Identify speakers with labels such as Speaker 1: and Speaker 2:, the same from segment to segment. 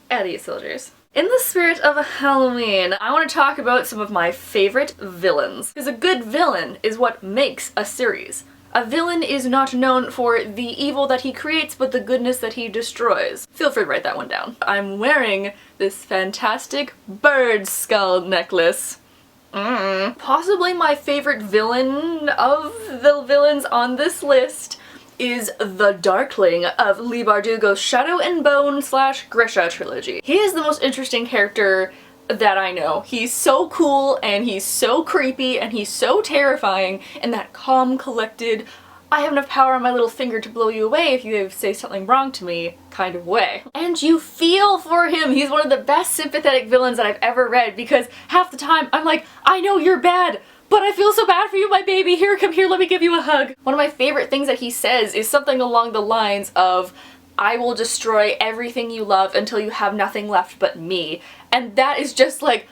Speaker 1: Eddie soldiers. In the spirit of Halloween, I want to talk about some of my favorite villains. Because a good villain is what makes a series. A villain is not known for the evil that he creates, but the goodness that he destroys. Feel free to write that one down. I'm wearing this fantastic bird skull necklace. Possibly my favorite villain of the villains on this list is the Darkling of Leigh Bardugo's Shadow and Bone / Grisha trilogy. He is the most interesting character that I know. He's so cool and he's so creepy and he's so terrifying in that calm, collected, I have enough power on my little finger to blow you away if you say something wrong to me kind of way. And you feel for him. He's one of the best sympathetic villains that I've ever read because half the time I'm like, I know you're bad, but I feel so bad for you, my baby. Here, come here, let me give you a hug. One of my favorite things that he says is something along the lines of, I will destroy everything you love until you have nothing left but me. And that is just like,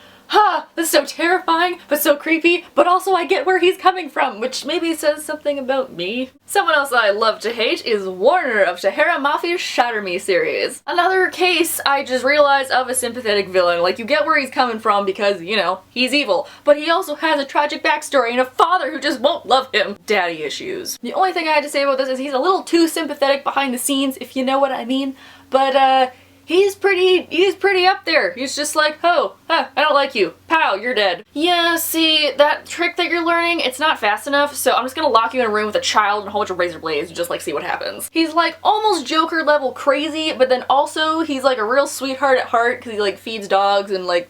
Speaker 1: that's so terrifying, but so creepy, but also I get where he's coming from, which maybe says something about me. Someone else I love to hate is Warner of Tahara Mafi's Shatter Me series. Another case I just realized of a sympathetic villain. Like, you get where he's coming from because, you know, he's evil, but he also has a tragic backstory and a father who just won't love him. Daddy issues. The only thing I had to say about this is he's a little too sympathetic behind the scenes, if you know what I mean, but he's pretty up there. He's just like, I don't like you. Pow, you're dead. Yeah, see, that trick that you're learning, it's not fast enough, so I'm just gonna lock you in a room with a child and a whole bunch of razor blades and just like see what happens. He's like almost Joker level crazy, but then also he's like a real sweetheart at heart because he like feeds dogs and like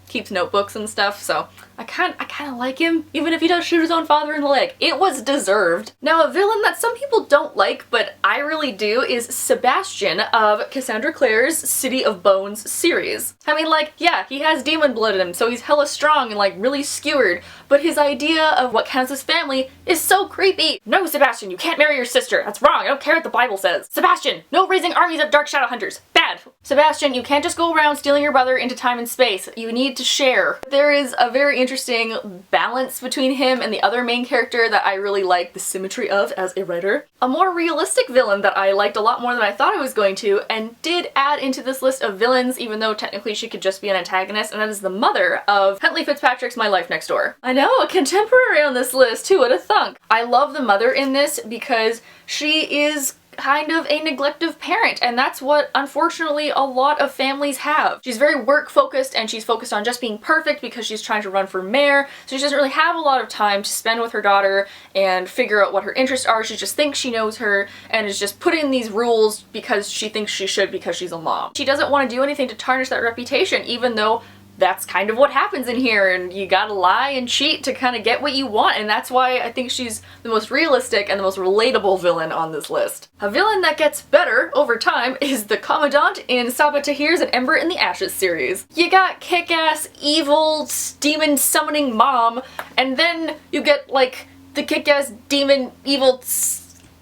Speaker 1: keeps notebooks and stuff, so I kind of like him, even if he does shoot his own father in the leg. It was deserved. Now, a villain that some people don't like, but I really do, is Sebastian of Cassandra Clare's City of Bones series. I mean, like, yeah, he has demon blood in him, so he's hella strong and like really skewered, but his idea of what counts as family is so creepy. No, Sebastian, you can't marry your sister. That's wrong. I don't care what the Bible says. Sebastian, no raising armies of dark shadow hunters. Bad. Sebastian, you can't just go around stealing your brother into time and space. You need to share. There is a very interesting balance between him and the other main character that I really like the symmetry of as a writer. A more realistic villain that I liked a lot more than I thought I was going to, and did add into this list of villains even though technically she could just be an antagonist, and that is the mother of Huntley Fitzpatrick's My Life Next Door. I know, a contemporary on this list, who would have thunk? I love the mother in this because she is kind of a neglective parent, and that's what unfortunately a lot of families have. She's very work focused and she's focused on just being perfect because she's trying to run for mayor, so she doesn't really have a lot of time to spend with her daughter and figure out what her interests are. She just thinks she knows her and is just putting these rules because she thinks she should because she's a mom. She doesn't want to do anything to tarnish that reputation, even though that's kind of what happens in here, and you gotta lie and cheat to kind of get what you want, and that's why I think she's the most realistic and the most relatable villain on this list. A villain that gets better over time is the Commandant in Sabaa Tahir's and Ember in the Ashes series. You got kick-ass, evil, demon summoning mom, and then you get like the kick-ass demon, evil,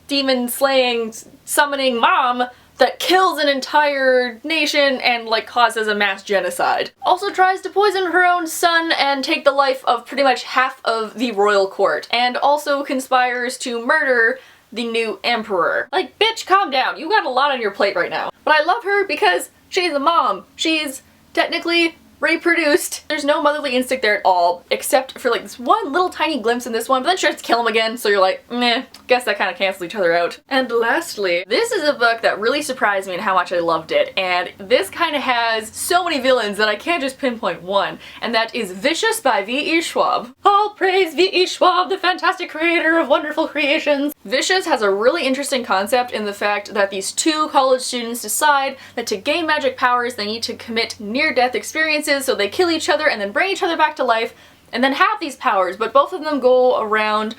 Speaker 1: demon slaying, summoning mom that kills an entire nation and like causes a mass genocide. Also tries to poison her own son and take the life of pretty much half of the royal court, and also conspires to murder the new emperor. Like, bitch, calm down. You got a lot on your plate right now. But I love her because she's a mom. She's technically reproduced. There's no motherly instinct there at all, except for like this one little tiny glimpse in this one, but then she tries to kill him again, so you're like, meh, guess that kind of cancels each other out. And lastly, this is a book that really surprised me in how much I loved it, and this kind of has so many villains that I can't just pinpoint one, and that is Vicious by V.E. Schwab. All praise V.E. Schwab, the fantastic creator of wonderful creations. Vicious has a really interesting concept in the fact that these two college students decide that to gain magic powers they need to commit near-death experiences, so they kill each other and then bring each other back to life and then have these powers, but both of them go around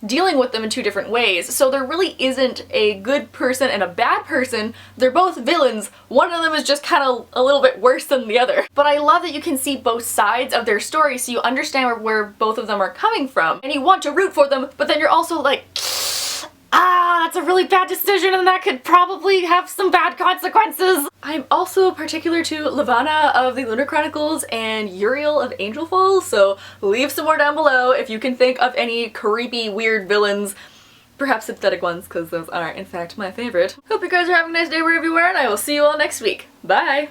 Speaker 1: dealing with them in two different ways. So there really isn't a good person and a bad person. They're both villains. One of them is just kind of a little bit worse than the other. But I love that you can see both sides of their story, so you understand where both of them are coming from, and you want to root for them, but then you're also like, that's a really bad decision and that could probably have some bad consequences. I'm also particular to Lavanna of the Lunar Chronicles and Uriel of Angel Falls, so leave some more down below if you can think of any creepy, weird villains, perhaps sympathetic ones, because those are in fact my favorite. Hope you guys are having a nice day wherever you are, and I will see you all next week. Bye!